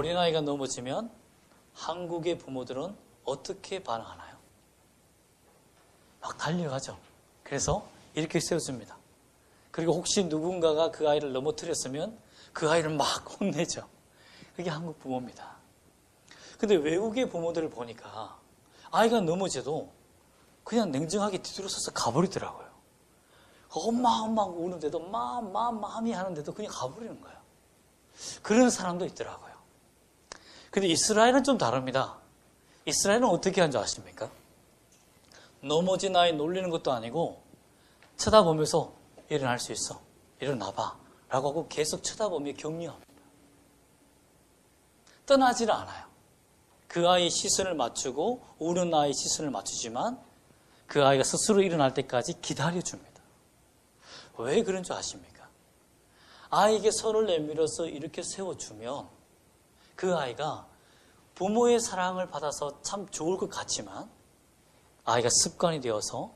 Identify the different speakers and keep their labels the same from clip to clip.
Speaker 1: 어린아이가 넘어지면 한국의 부모들은 어떻게 반응하나요? 막 달려가죠. 그래서 이렇게 세워줍니다. 그리고 혹시 누군가가 그 아이를 넘어뜨렸으면 그 아이를 막 혼내죠. 그게 한국 부모입니다. 근데 외국의 부모들을 보니까 아이가 넘어져도 그냥 냉정하게 뒤돌아서서 가버리더라고요. 엄마 우는데도 마음이 하는데도 그냥 가버리는 거예요. 그런 사람도 있더라고요. 근데 이스라엘은 좀 다릅니다. 이스라엘은 어떻게 하는 줄 아십니까? 넘어진 아이 놀리는 것도 아니고 쳐다보면서 일어날 수 있어. 일어나봐. 라고 하고 계속 쳐다보며 격려합니다. 떠나지를 않아요. 그 아이의 시선을 맞추고 우는 아이의 시선을 맞추지만 그 아이가 스스로 일어날 때까지 기다려줍니다. 왜 그런 줄 아십니까? 아이에게 손을 내밀어서 이렇게 세워주면 그 아이가 부모의 사랑을 받아서 참 좋을 것 같지만 아이가 습관이 되어서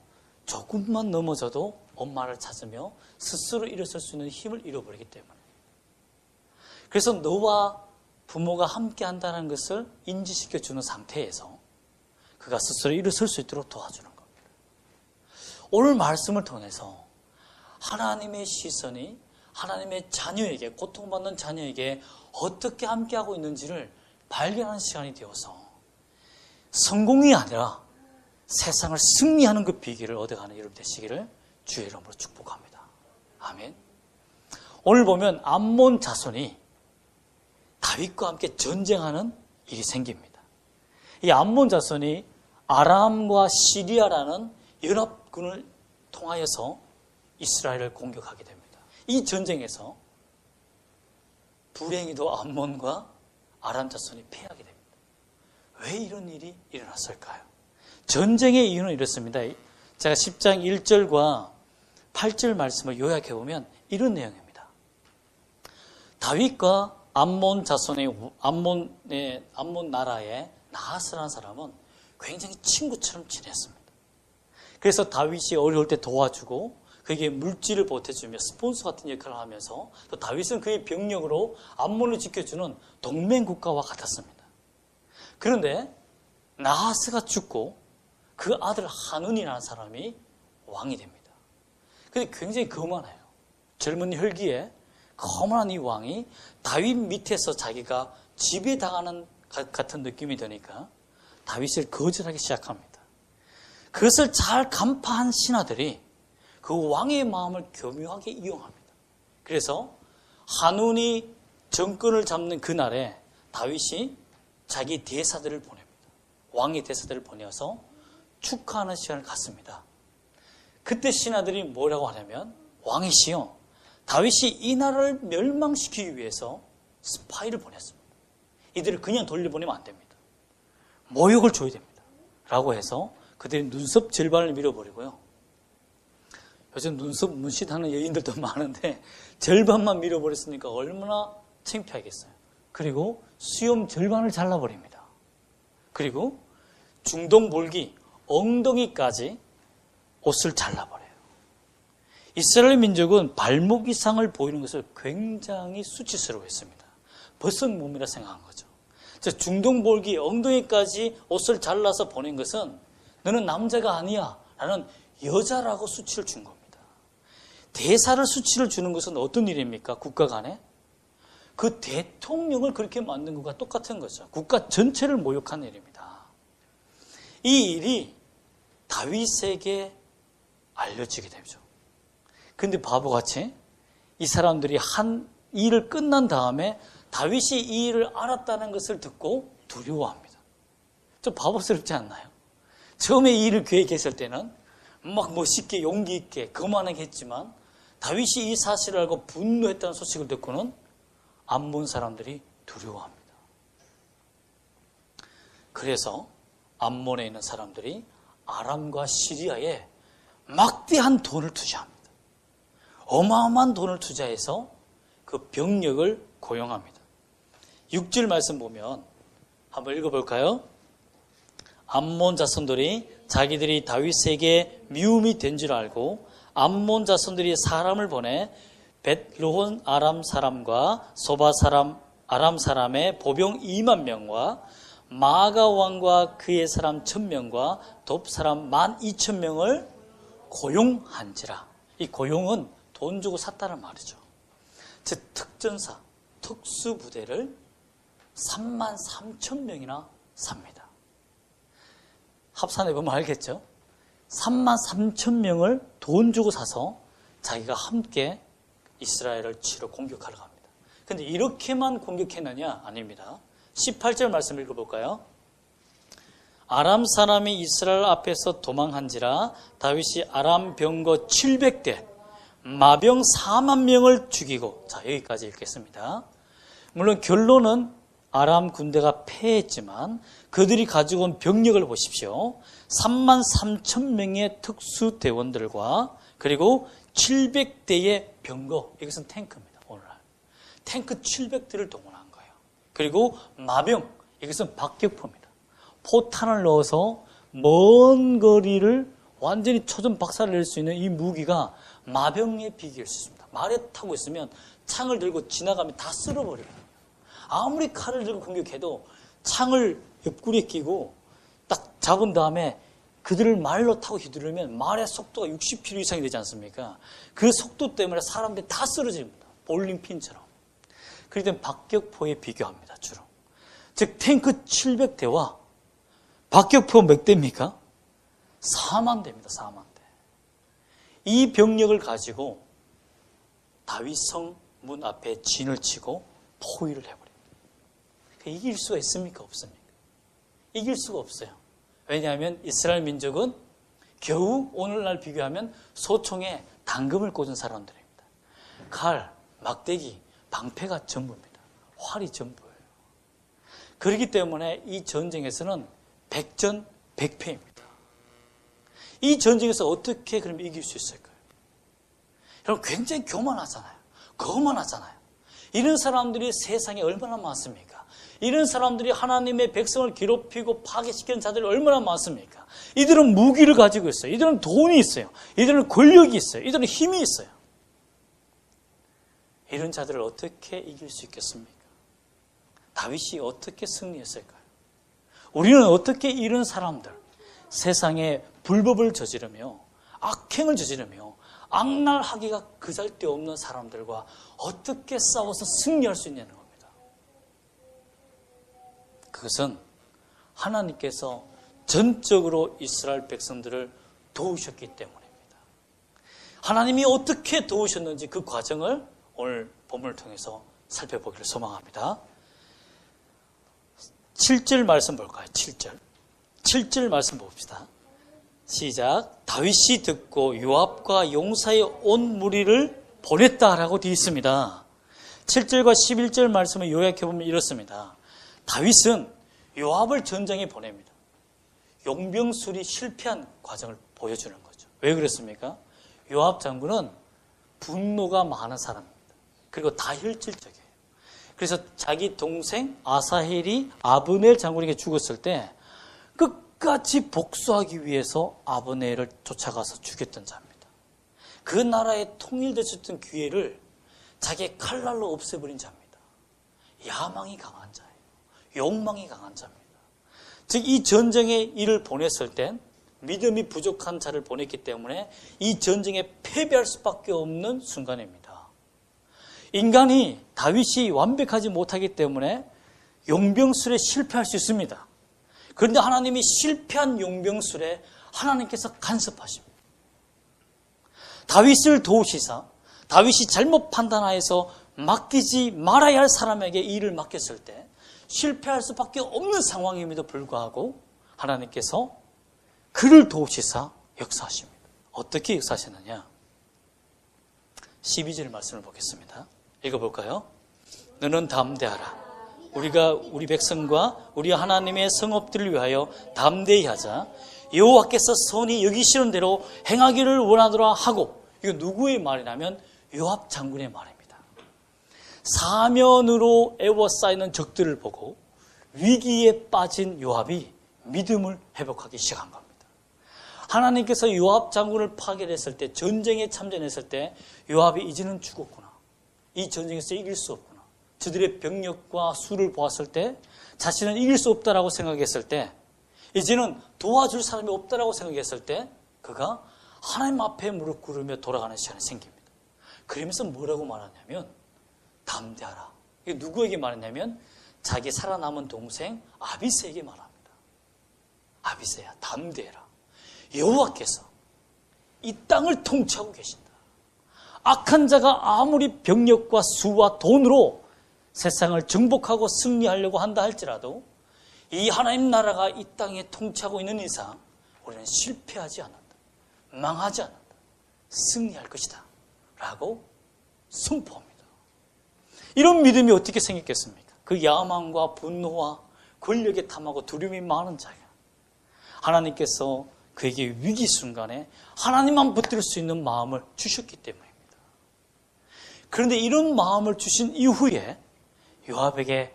Speaker 1: 조금만 넘어져도 엄마를 찾으며 스스로 일어설 수 있는 힘을 잃어버리기 때문에. 그래서 너와 부모가 함께 한다는 것을 인지시켜주는 상태에서 그가 스스로 일어설 수 있도록 도와주는 겁니다. 오늘 말씀을 통해서 하나님의 시선이 하나님의 자녀에게, 고통받는 자녀에게 어떻게 함께하고 있는지를 발견하는 시간이 되어서 성공이 아니라 세상을 승리하는 그 비결을 얻어가는 여러분 되시기를 주의 이름으로 축복합니다. 아멘. 오늘 보면 암몬 자손이 다윗과 함께 전쟁하는 일이 생깁니다. 이 암몬 자손이 아람과 시리아라는 연합군을 통하여서 이스라엘을 공격하게 됩니다. 이 전쟁에서 불행히도 암몬과 아람 자손이 패하게 됩니다. 왜 이런 일이 일어났을까요? 전쟁의 이유는 이렇습니다. 제가 10장 1절과 8절 말씀을 요약해보면 이런 내용입니다. 다윗과 암몬 자손의 암몬 나라의 나하스라는 사람은 굉장히 친구처럼 지냈습니다. 그래서 다윗이 어려울 때 도와주고 그에게 물질을 보태주며 스폰서 같은 역할을 하면서 또 다윗은 그의 병력으로 암몬을 지켜주는 동맹 국가와 같았습니다. 그런데 나하스가 죽고 그 아들 한운이라는 사람이 왕이 됩니다. 근데 굉장히 거만해요. 젊은 혈기에 거만한 이 왕이 다윗 밑에서 자기가 지배당하는 같은 느낌이 드니까 다윗을 거절하기 시작합니다. 그것을 잘 간파한 신하들이 그 왕의 마음을 교묘하게 이용합니다. 그래서 한운이 정권을 잡는 그날에 다윗이 자기 대사들을 보냅니다. 왕의 대사들을 보내서 축하하는 시간을 갖습니다. 그때 신하들이 뭐라고 하냐면 왕이시여 다윗이 이 나라를 멸망시키기 위해서 스파이를 보냈습니다. 이들을 그냥 돌려보내면 안 됩니다. 모욕을 줘야 됩니다. 라고 해서 그들이 눈썹 절반을 밀어버리고요. 요즘 눈썹 문신하는 여인들도 많은데 절반만 밀어버렸으니까 얼마나 창피하겠어요. 그리고 수염 절반을 잘라버립니다. 그리고 중동 볼기 엉덩이까지 옷을 잘라버려요. 이스라엘 민족은 발목 이상을 보이는 것을 굉장히 수치스러워했습니다. 벗은 몸이라 생각한 거죠. 중동 볼기 엉덩이까지 옷을 잘라서 보낸 것은 너는 남자가 아니야 라는 여자라고 수치를 준 겁니다. 대사를 수치를 주는 것은 어떤 일입니까? 국가 간에? 그 대통령을 그렇게 만든 것과 똑같은 거죠. 국가 전체를 모욕하는 일입니다. 이 일이 다윗에게 알려지게 되죠. 근데 바보같이 이 사람들이 한 일을 끝난 다음에 다윗이 이 일을 알았다는 것을 듣고 두려워합니다. 좀 바보스럽지 않나요? 처음에 이 일을 계획했을 때는 막 멋있게 용기 있게 거만하게 했지만 다윗이 이 사실을 알고 분노했다는 소식을 듣고는 암몬 사람들이 두려워합니다. 그래서 암몬에 있는 사람들이 아람과 시리아에 막대한 돈을 투자합니다. 어마어마한 돈을 투자해서 그 병력을 고용합니다. 6절 말씀 보면 한번 읽어볼까요? 암몬 자손들이 자기들이 다윗에게 미움이 된 줄 알고 암몬 자손들이 사람을 보내 벳르혼 아람 사람과 소바 사람 아람 사람의 보병 2만 명과 마가 왕과 그의 사람 1,000명과 돕 사람 12,000명을 고용한지라. 이 고용은 돈 주고 샀다는 말이죠. 즉 특전사, 특수부대를 33,000명이나 삽니다. 합산해보면 알겠죠? 33,000명을 돈 주고 사서 자기가 함께 이스라엘을 치러 공격하러 갑니다. 근데 이렇게만 공격했느냐? 아닙니다. 18절 말씀 읽어볼까요? 아람 사람이 이스라엘 앞에서 도망한지라 다윗이 아람 병거 700대 마병 4만 명을 죽이고, 자 여기까지 읽겠습니다. 물론 결론은 아람 군대가 패했지만 그들이 가지고 온 병력을 보십시오. 33,000명의 특수대원들과 그리고 700대의 병거, 이것은 탱크입니다. 오늘날 탱크 700대를 동원한 거예요. 그리고 마병, 이것은 박격포입니다. 포탄을 넣어서 먼 거리를 완전히 초전 박살을 낼 수 있는 이 무기가 마병에 비교할 수 있습니다. 말에 타고 있으면 창을 들고 지나가면 다 쓸어버려요. 아무리 칼을 들고 공격해도 창을 옆구리에 끼고 딱 잡은 다음에 그들을 말로 타고 휘두르면 말의 속도가 60km 이상이 되지 않습니까? 그 속도 때문에 사람들이 다 쓰러집니다. 볼링핀처럼. 그럴 땐 박격포에 비교합니다. 주로. 즉 탱크 700대와 박격포 몇 대입니까? 4만 대입니다. 4만 대. 이 병력을 가지고 다윗성 문 앞에 진을 치고 포위를 해버립니다. 이길 수가 있습니까? 없습니까? 이길 수가 없어요. 왜냐하면 이스라엘 민족은 겨우 오늘날 비교하면 소총에 당금을 꽂은 사람들입니다. 칼, 막대기, 방패가 전부입니다. 활이 전부예요. 그렇기 때문에 이 전쟁에서는 백전백패입니다. 이 전쟁에서 어떻게 그럼 이길 수 있을까요? 여러분 굉장히 교만하잖아요. 거만하잖아요. 이런 사람들이 세상에 얼마나 많습니까? 이런 사람들이 하나님의 백성을 괴롭히고 파괴시키는 자들이 얼마나 많습니까? 이들은 무기를 가지고 있어요. 이들은 돈이 있어요. 이들은 권력이 있어요. 이들은 힘이 있어요. 이런 자들을 어떻게 이길 수 있겠습니까? 다윗이 어떻게 승리했을까요? 우리는 어떻게 이런 사람들, 세상에 불법을 저지르며 악행을 저지르며 악랄하기가 그잘데없는 사람들과 어떻게 싸워서 승리할 수 있냐는 겁니다. 그것은 하나님께서 전적으로 이스라엘 백성들을 도우셨기 때문입니다. 하나님이 어떻게 도우셨는지 그 과정을 오늘 본문을 통해서 살펴보기를 소망합니다. 7절 말씀 볼까요? 7절 말씀 봅시다. 시작. 다윗이 듣고 요압과 용사의 온 무리를 보냈다라고 되어 있습니다. 7절과 11절 말씀을 요약해보면 이렇습니다. 다윗은 요압을 전장에 보냅니다. 용병술이 실패한 과정을 보여주는 거죠. 왜 그랬습니까? 요압 장군은 분노가 많은 사람입니다. 그리고 다혈질적이에요. 그래서 자기 동생 아사헬이 아브넬 장군에게 죽었을 때 끝까지 복수하기 위해서 아브넬을 쫓아가서 죽였던 자입니다. 그 나라에 통일되셨던 기회를 자기의 칼날로 없애버린 자입니다. 야망이 강한 자예요. 욕망이 강한 자입니다. 즉 이 전쟁에 이를 보냈을 땐 믿음이 부족한 자를 보냈기 때문에 이 전쟁에 패배할 수밖에 없는 순간입니다. 인간이 다윗이 완벽하지 못하기 때문에 용병술에 실패할 수 있습니다. 그런데 하나님이 실패한 용병술에 하나님께서 간섭하십니다. 다윗을 도우시사 다윗이 잘못 판단하여서 맡기지 말아야 할 사람에게 일을 맡겼을 때 실패할 수밖에 없는 상황임에도 불구하고 하나님께서 그를 도우시사 역사하십니다. 어떻게 역사하셨느냐? 12절 말씀을 보겠습니다. 읽어볼까요? 너는 담대하라. 우리가 우리 백성과 우리 하나님의 성읍들을 위하여 담대히 하자. 여호와께서 선히 여기시는 대로 행하기를 원하더라 하고, 이거 누구의 말이냐면 요압 장군의 말입니다. 사면으로 애워싸이는 적들을 보고 위기에 빠진 요압이 믿음을 회복하기 시작한 겁니다. 하나님께서 요압 장군을 파괴했을 때, 전쟁에 참전했을 때 요압이 이제는 죽었구나. 이 전쟁에서 이길 수 없구나. 저들의 병력과 수를 보았을 때 자신은 이길 수 없다라고 생각했을 때 이제는 도와줄 사람이 없다라고 생각했을 때 그가 하나님 앞에 무릎 꿇으며 돌아가는 시간이 생깁니다. 그러면서 뭐라고 말하냐면 담대하라. 이게 누구에게 말했냐면 자기 살아남은 동생 아비새에게 말합니다. 아비새야 담대해라. 여호와께서 이 땅을 통치하고 계신다. 악한 자가 아무리 병력과 수와 돈으로 세상을 정복하고 승리하려고 한다 할지라도 이 하나님 나라가 이 땅에 통치하고 있는 이상 우리는 실패하지 않는다. 망하지 않는다. 승리할 것이다. 라고 선포합니다. 이런 믿음이 어떻게 생겼겠습니까? 그 야망과 분노와 권력에 탐하고 두려움이 많은 자가 하나님께서 그에게 위기 순간에 하나님만 붙들 수 있는 마음을 주셨기 때문입니다. 그런데 이런 마음을 주신 이후에 요압에게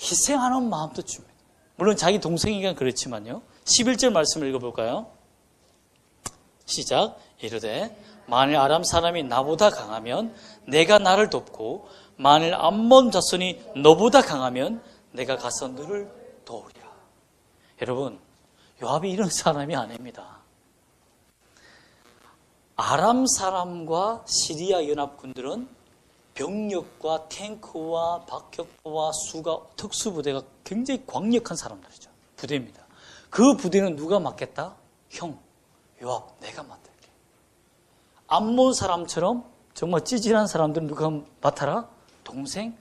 Speaker 1: 희생하는 마음도 줍니다. 물론 자기 동생이긴 그렇지만요. 11절 말씀을 읽어볼까요? 시작. 이르되 만일 아람 사람이 나보다 강하면 내가 나를 돕고 만일 암몬 자손이 너보다 강하면 내가 가서 너를 도우리라. 여러분, 요압이 이런 사람이 아닙니다. 아람 사람과 시리아 연합군들은 병력과 탱크와 박격포와 수가 특수부대가 굉장히 강력한 사람들이죠. 부대입니다. 그 부대는 누가 맡겠다? 형, 요압, 내가 맡을게. 암몬 사람처럼 정말 찌질한 사람들은 누가 맡아라? 동생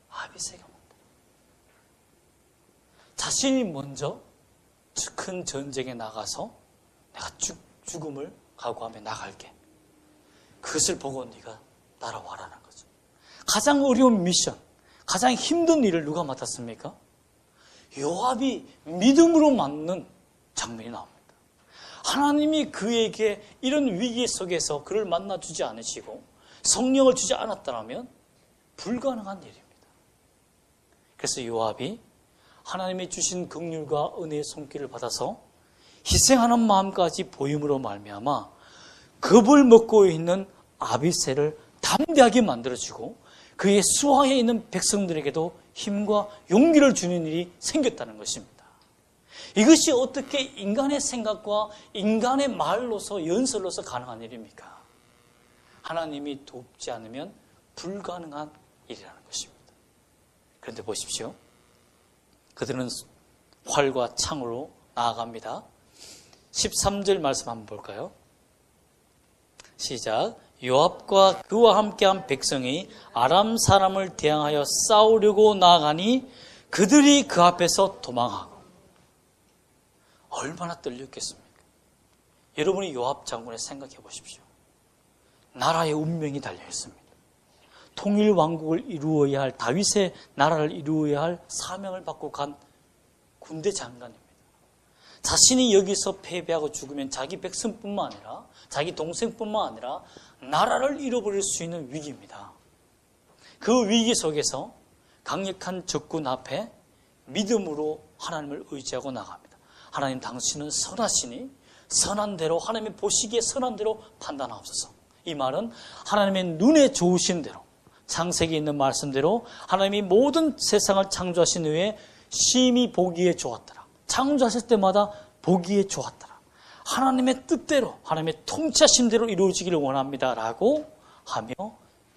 Speaker 1: 아비새가 맡아. 자신이 먼저 큰 전쟁에 나가서 내가 죽음을 각오하며 나갈게. 그것을 보고 네가 따라와라는 거죠. 가장 어려운 미션, 가장 힘든 일을 누가 맡았습니까? 요압이 믿음으로 맡는 장면이 나옵니다. 하나님이 그에게 이런 위기 속에서 그를 만나주지 않으시고 성령을 주지 않았다면 불가능한 일입니다. 그래서 요압이 하나님이 주신 긍휼과 은혜의 손길을 받아서 희생하는 마음까지 보임으로 말미암아 겁을 먹고 있는 아비새를 담대하게 만들어주고 그의 수하에 있는 백성들에게도 힘과 용기를 주는 일이 생겼다는 것입니다. 이것이 어떻게 인간의 생각과 인간의 말로서 연설로서 가능한 일입니까? 하나님이 돕지 않으면 불가능한 일이라는 것입니다. 그런데 보십시오. 그들은 활과 창으로 나아갑니다. 13절 말씀 한번 볼까요? 시작. 요압과 그와 함께한 백성이 아람 사람을 대항하여 싸우려고 나아가니 그들이 그 앞에서 도망하고. 얼마나 떨렸겠습니까? 여러분이 요압 장군을 생각해 보십시오. 나라의 운명이 달려 있습니다. 통일 왕국을 이루어야 할 다윗의 나라를 이루어야 할 사명을 받고 간 군대 장관입니다. 자신이 여기서 패배하고 죽으면 자기 백성뿐만 아니라 자기 동생뿐만 아니라 나라를 잃어버릴 수 있는 위기입니다. 그 위기 속에서 강력한 적군 앞에 믿음으로 하나님을 의지하고 나갑니다. 하나님 당신은 선하시니 선한 대로 하나님의 보시기에 선한 대로 판단하옵소서. 이 말은 하나님의 눈에 좋으신 대로 창세기에 있는 말씀대로 하나님이 모든 세상을 창조하신 후에 심히 보기에 좋았더라. 창조하실 때마다 보기에 좋았더라. 하나님의 뜻대로 하나님의 통치하심대로 이루어지기를 원합니다. 라고 하며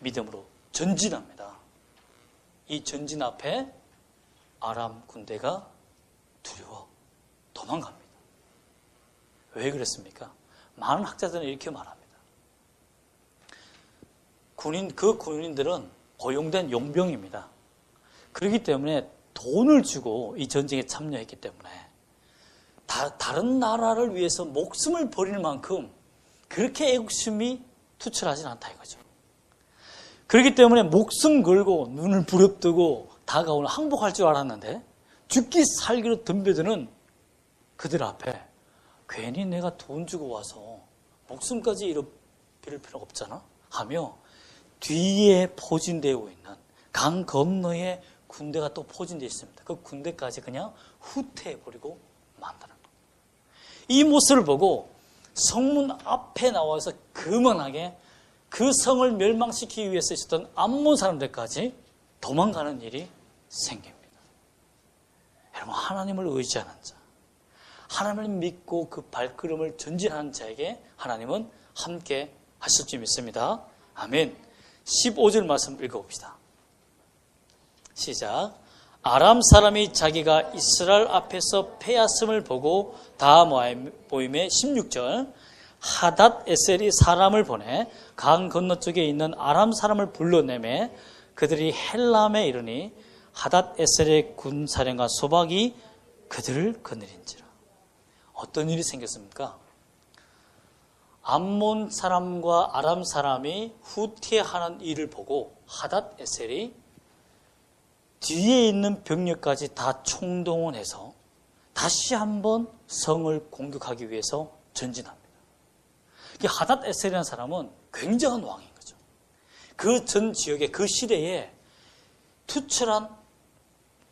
Speaker 1: 믿음으로 전진합니다. 이 전진 앞에 아람 군대가 두려워 도망갑니다. 왜 그랬습니까? 많은 학자들은 이렇게 말합니다. 그 군인들은 고용된 용병입니다. 그렇기 때문에 돈을 주고 이 전쟁에 참여했기 때문에 다른 나라를 위해서 목숨을 버릴 만큼 그렇게 애국심이 투철하진 않다 이거죠. 그렇기 때문에 목숨 걸고 눈을 부릅뜨고 다가오는 항복할 줄 알았는데 죽기 살기로 덤벼드는 그들 앞에 괜히 내가 돈 주고 와서 목숨까지 잃어버릴 필요가 없잖아 하며 뒤에 포진되어 있는 강 건너에 군대가 또 포진되어 있습니다. 그 군대까지 그냥 후퇴해버리고 만다는 겁니다. 이 모습을 보고 성문 앞에 나와서 거만하게 그 성을 멸망시키기 위해서 있었던 암몬 사람들까지 도망가는 일이 생깁니다. 여러분, 하나님을 의지하는 자, 하나님을 믿고 그 발걸음을 전진하는 자에게 하나님은 함께 하실 줄 믿습니다. 아멘. 15절 말씀 읽어봅시다. 시작. 아람 사람이 자기가 이스라엘 앞에서 패하심을 보고 다 모임에 16절 하닷 에셀이 사람을 보내 강 건너쪽에 있는 아람 사람을 불러내매 그들이 헬람에 이르니 하닷 에셀의 군사령관 소박이 그들을 거느린지라. 어떤 일이 생겼습니까? 암몬 사람과 아람 사람이 후퇴하는 일을 보고 하닷 에셀이 뒤에 있는 병력까지 다 총동원해서 다시 한번 성을 공격하기 위해서 전진합니다. 하닷 에셀이라는 사람은 굉장한 왕인 거죠. 그 전 지역에, 그 시대에 투철한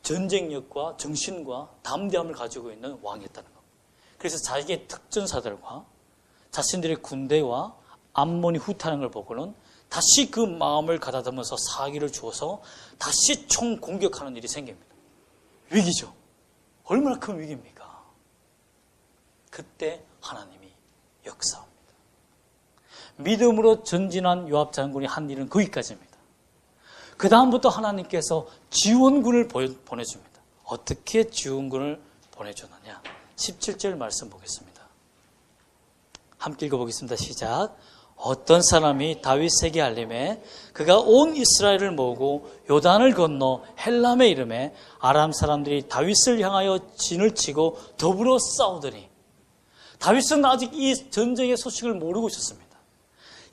Speaker 1: 전쟁력과 정신과 담대함을 가지고 있는 왕이었다는 겁니다. 그래서 자기의 특전사들과 자신들의 군대와 암몬이 후퇴하는 걸 보고는 다시 그 마음을 가다듬어서 사기를 주어서 다시 총 공격하는 일이 생깁니다. 위기죠. 얼마나 큰 위기입니까? 그때 하나님이 역사합니다. 믿음으로 전진한 요압 장군이 한 일은 거기까지입니다. 그 다음부터 하나님께서 지원군을 보내줍니다. 어떻게 지원군을 보내주느냐? 17절 말씀 보겠습니다. 함께 읽어보겠습니다. 시작. 어떤 사람이 다윗에게 알림해 그가 온 이스라엘을 모으고 요단을 건너 헬람에 이름에 아람 사람들이 다윗을 향하여 진을 치고 더불어 싸우더니, 다윗은 아직 이 전쟁의 소식을 모르고 있었습니다.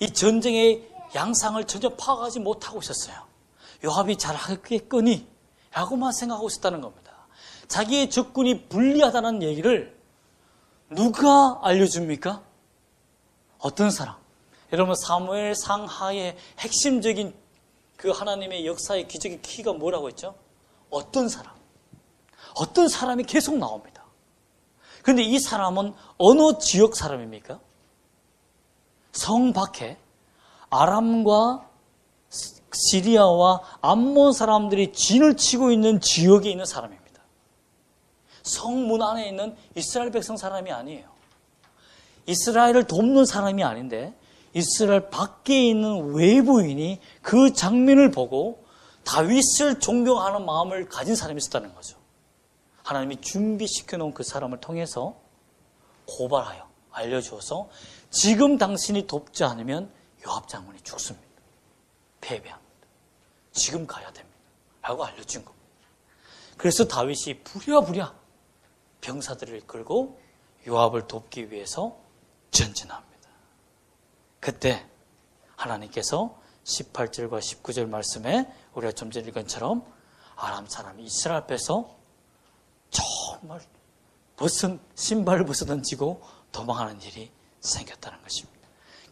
Speaker 1: 이 전쟁의 양상을 전혀 파악하지 못하고 있었어요. 요압이 잘하겠거니 라고만 생각하고 있었다는 겁니다. 자기의 적군이 불리하다는 얘기를 누가 알려줍니까? 어떤 사람? 여러분, 사무엘 상하의 핵심적인 그 하나님의 역사의 기적의 키가 뭐라고 했죠? 어떤 사람. 어떤 사람이 계속 나옵니다. 그런데 이 사람은 어느 지역 사람입니까? 성 밖에 아람과 시리아와 암몬 사람들이 진을 치고 있는 지역에 있는 사람입니다. 성문 안에 있는 이스라엘 백성 사람이 아니에요. 이스라엘을 돕는 사람이 아닌데 이스라엘 밖에 있는 외부인이 그 장면을 보고 다윗을 존경하는 마음을 가진 사람이 있었다는 거죠. 하나님이 준비시켜 놓은 그 사람을 통해서 고발하여 알려주어서 지금 당신이 돕지 않으면 요압 장군이 죽습니다. 패배합니다. 지금 가야 됩니다. 라고 알려준 겁니다. 그래서 다윗이 부랴부랴 병사들을 이끌고 요압을 돕기 위해서 전진합니다. 그때 하나님께서 18절과 19절 말씀에 우리가 좀 전에 읽은 것처럼 아람 사람이 이스라엘 앞에서 정말 신발을 벗어던지고 도망하는 일이 생겼다는 것입니다.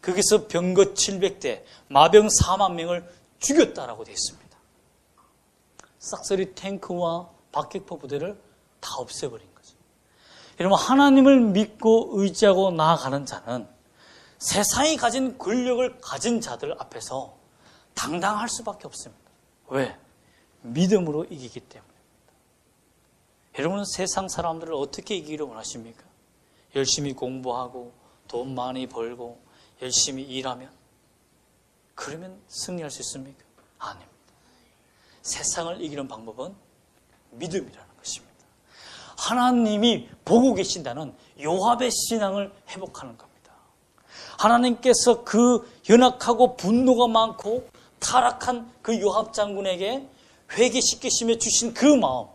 Speaker 1: 거기서 병거 700대, 마병 4만 명을 죽였다라고 되어 있습니다. 싹쓸이 탱크와 박격포 부대를 다 없애버린 거죠. 여러분, 하나님을 믿고 의지하고 나아가는 자는 세상이 가진 권력을 가진 자들 앞에서 당당할 수밖에 없습니다. 왜? 믿음으로 이기기 때문입니다. 여러분은 세상 사람들을 어떻게 이기기를 원하십니까? 열심히 공부하고 돈 많이 벌고 열심히 일하면? 그러면 승리할 수 있습니까? 아닙니다. 세상을 이기는 방법은 믿음이라는 것입니다. 하나님이 보고 계신다는 요압의 신앙을 회복하는 겁니다. 하나님께서 그 연약하고 분노가 많고 타락한 그 요압 장군에게 회개시키시며 주신 그 마음,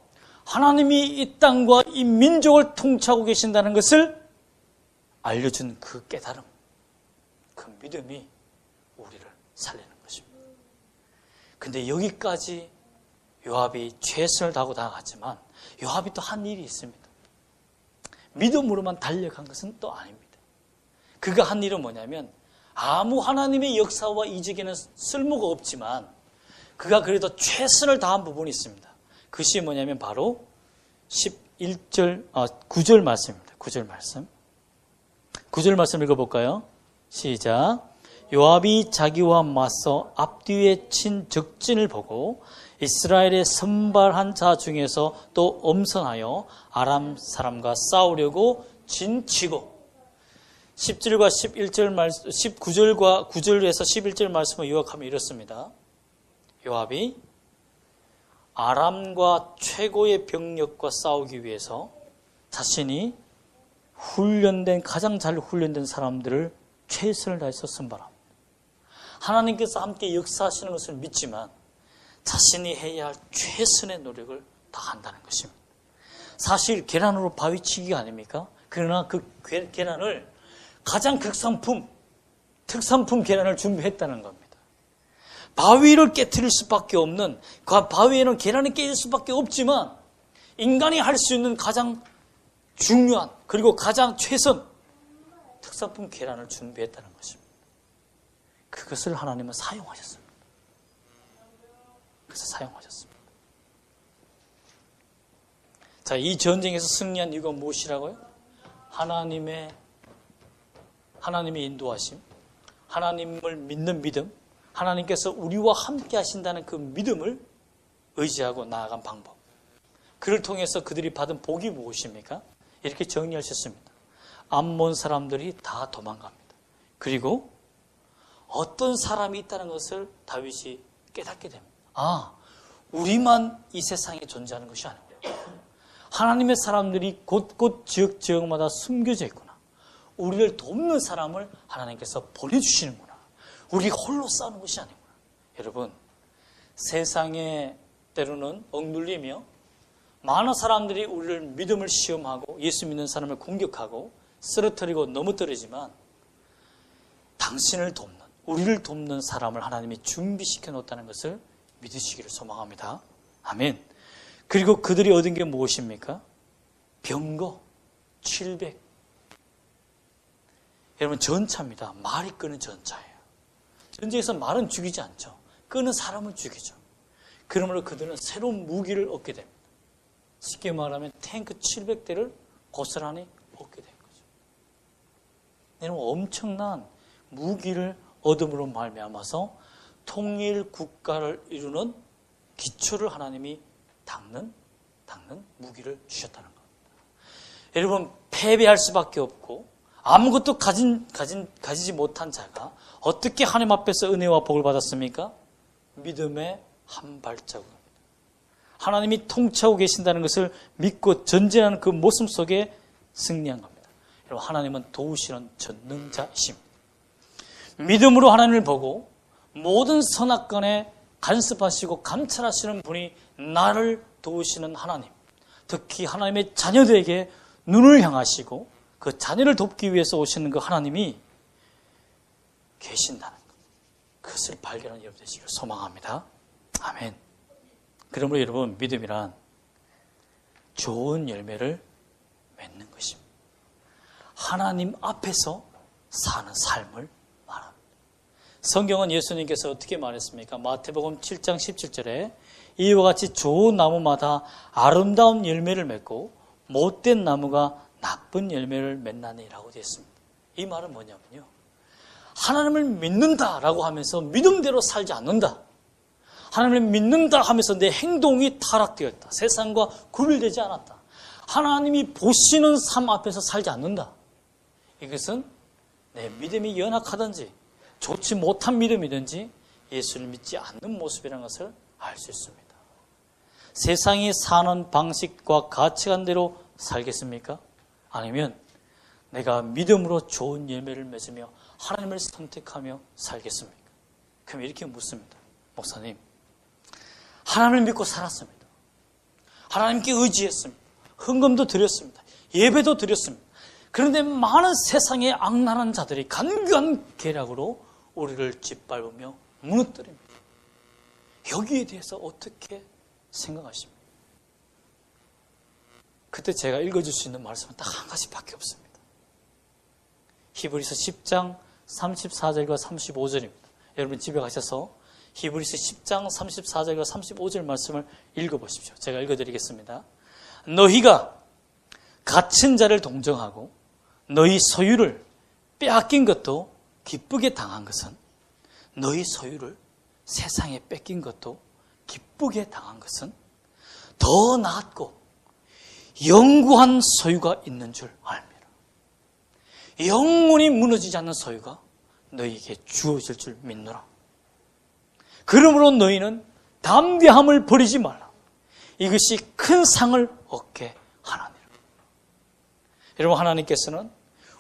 Speaker 1: 하나님이 이 땅과 이 민족을 통치하고 계신다는 것을 알려준 그 깨달음, 그 믿음이 우리를 살리는 것입니다. 근데 여기까지 요압이 최선을 다하고 나아갔지만 요압이 또 한 일이 있습니다. 믿음으로만 달려간 것은 또 아닙니다. 그가 한 일은 뭐냐면 아무 하나님의 역사와 이적에는 쓸모가 없지만 그가 그래도 최선을 다한 부분이 있습니다. 그것이 뭐냐면 바로 9절 말씀입니다. 9절 말씀. 9절 말씀 읽어볼까요? 시작. 요압이 자기와 맞서 앞뒤에 친 적진을 보고 이스라엘의 선발한 자 중에서 또 엄선하여 아람 사람과 싸우려고 진치고 10절과 11절 말씀, 19절과 9절에서 11절 말씀을 요약하면 이렇습니다. 요압이 아람과 최고의 병력과 싸우기 위해서 자신이 가장 잘 훈련된 사람들을 최선을 다해서 선발합니다. 하나님께서 함께 역사하시는 것을 믿지만 자신이 해야 할 최선의 노력을 다한다는 것입니다. 사실 계란으로 바위치기가 아닙니까? 그러나 그 계란을 가장 특산품 계란을 준비했다는 겁니다. 바위를 깨트릴 수밖에 없는, 그 바위에는 계란이 깨질 수밖에 없지만 인간이 할 수 있는 가장 중요한 그리고 가장 최선 특산품 계란을 준비했다는 것입니다. 그것을 하나님은 사용하셨습니다. 그래서 사용하셨습니다. 자, 이 전쟁에서 승리한 이유가 무엇이라고요? 하나님의 인도하심, 하나님을 믿는 믿음, 하나님께서 우리와 함께 하신다는 그 믿음을 의지하고 나아간 방법. 그를 통해서 그들이 받은 복이 무엇입니까? 이렇게 정리하셨습니다. 암몬 사람들이 다 도망갑니다. 그리고 어떤 사람이 있다는 것을 다윗이 깨닫게 됩니다. 아, 우리만 이 세상에 존재하는 것이 아니고요. 하나님의 사람들이 곳곳 지역마다 숨겨져 있구나. 우리를 돕는 사람을 하나님께서 보내주시는구나. 우리 홀로 싸우는 것이 아니구나. 여러분, 세상에 때로는 억눌리며 많은 사람들이 우리를 믿음을 시험하고 예수 믿는 사람을 공격하고 쓰러뜨리고 넘어뜨리지만 당신을 돕는, 우리를 돕는 사람을 하나님이 준비시켜 놓았다는 것을 믿으시기를 소망합니다. 아멘. 그리고 그들이 얻은 게 무엇입니까? 병거 700. 여러분, 전차입니다. 말이 끄는 전차예요. 전쟁에서 말은 죽이지 않죠. 끄는 사람을 죽이죠. 그러므로 그들은 새로운 무기를 얻게 됩니다. 쉽게 말하면 탱크 700대를 고스란히 얻게 된 거죠. 여러분, 엄청난 무기를 얻음으로 말미암아서 통일 국가를 이루는 기초를 하나님이 닦는 무기를 주셨다는 겁니다. 여러분, 패배할 수밖에 없고 아무것도 가지지 못한 자가 어떻게 하나님 앞에서 은혜와 복을 받았습니까? 믿음의 한 발자국입니다. 하나님이 통치하고 계신다는 것을 믿고 전진하는 그 모습 속에 승리한 겁니다. 여러분, 하나님은 도우시는 전능자이십니다. 믿음으로 하나님을 보고 모든 선악간에 간섭하시고 감찰하시는 분이 나를 도우시는 하나님, 특히 하나님의 자녀들에게 눈을 향하시고 그 자녀를 돕기 위해서 오시는 그 하나님이 계신다는 것, 그것을 발견하는 여러분 되시기를 소망합니다. 아멘. 그러므로 여러분, 믿음이란 좋은 열매를 맺는 것입니다. 하나님 앞에서 사는 삶을 말합니다. 성경은 예수님께서 어떻게 말했습니까? 마태복음 7장 17절에 이와 같이 좋은 나무마다 아름다운 열매를 맺고 못된 나무가 나쁜 열매를 맺나니라고 되어 있습니다. 이 말은 뭐냐면요, 하나님을 믿는다라고 하면서 믿음대로 살지 않는다. 하나님을 믿는다 하면서 내 행동이 타락되었다. 세상과 구별되지 않았다. 하나님이 보시는 삶 앞에서 살지 않는다. 이것은 내 믿음이 연약하든지 좋지 못한 믿음이든지 예수를 믿지 않는 모습이라는 것을 알 수 있습니다. 세상이 사는 방식과 가치관대로 살겠습니까? 아니면 내가 믿음으로 좋은 열매를 맺으며 하나님을 선택하며 살겠습니까? 그럼 이렇게 묻습니다. 목사님, 하나님을 믿고 살았습니다. 하나님께 의지했습니다. 헌금도 드렸습니다. 예배도 드렸습니다. 그런데 많은 세상의 악랄한 자들이 간교한 계략으로 우리를 짓밟으며 무너뜨립니다. 여기에 대해서 어떻게 생각하십니까? 그때 제가 읽어줄 수 있는 말씀은 딱 한 가지밖에 없습니다. 히브리서 10장 34절과 35절입니다. 여러분 집에 가셔서 히브리서 10장 34절과 35절 말씀을 읽어보십시오. 제가 읽어드리겠습니다. 너희가 갇힌 자를 동정하고 너희 소유를 빼앗긴 것도 기쁘게 당한 것은 너희 소유를 세상에 뺏긴 것도 기쁘게 당한 것은 더 낫고 영구한 소유가 있는 줄 알미라. 영원히 무너지지 않는 소유가 너희에게 주어질 줄 믿노라. 그러므로 너희는 담대함을 버리지 말라. 이것이 큰 상을 얻게 하나니라. 여러분, 하나님께서는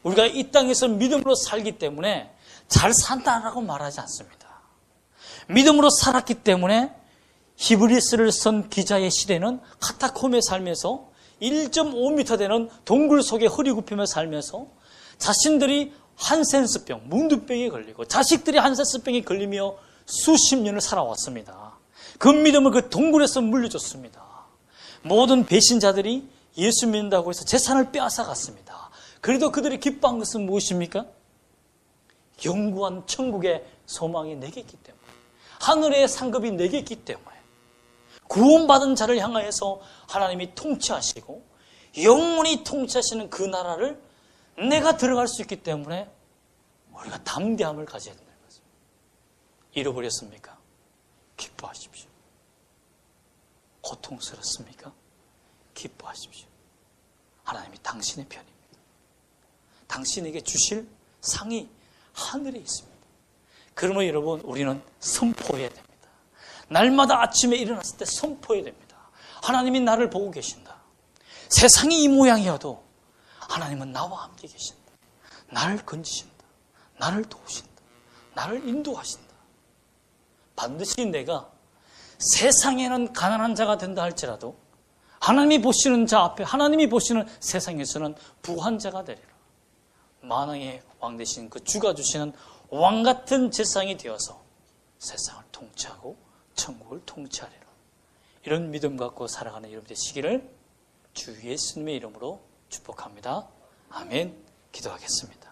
Speaker 1: 우리가 이 땅에서 믿음으로 살기 때문에 잘 산다라고 말하지 않습니다. 믿음으로 살았기 때문에 히브리스를 쓴 기자의 시대는 카타콤에 살면서 1.5m 되는 동굴 속에 허리 굽히며 살면서 자신들이 한센스병, 문두병에 걸리고 자식들이 한센스병에 걸리며 수십 년을 살아왔습니다. 그 믿음을 그 동굴에서 물려줬습니다. 모든 배신자들이 예수 믿는다고 해서 재산을 빼앗아 갔습니다. 그래도 그들이 기뻐한 것은 무엇입니까? 영구한 천국의 소망이 내게 있기 때문에, 하늘의 상급이 내게 있기 때문에, 구원받은 자를 향하여서 하나님이 통치하시고 영원히 통치하시는 그 나라를 내가 들어갈 수 있기 때문에 우리가 담대함을 가져야 된다는 것입니다. 잃어버렸습니까? 기뻐하십시오. 고통스럽습니까? 기뻐하십시오. 하나님이 당신의 편입니다. 당신에게 주실 상이 하늘에 있습니다. 그러면 여러분, 우리는 선포해야 됩니다. 날마다 아침에 일어났을 때 선포해야 됩니다. 하나님이 나를 보고 계신다. 세상이 이 모양이어도 하나님은 나와 함께 계신다. 나를 건지신다. 나를 도우신다. 나를 인도하신다. 반드시 내가 세상에는 가난한 자가 된다 할지라도 하나님이 보시는 자 앞에, 하나님이 보시는 세상에서는 부한 자가 되리라. 만왕의 왕 되신 그 주가 주시는 왕 같은 재상이 되어서 세상을 통치하고 천국을 통치하리라. 이런 믿음 갖고 살아가는 여러분 되시기를 주 예수님의 이름으로 축복합니다. 아멘. 기도하겠습니다.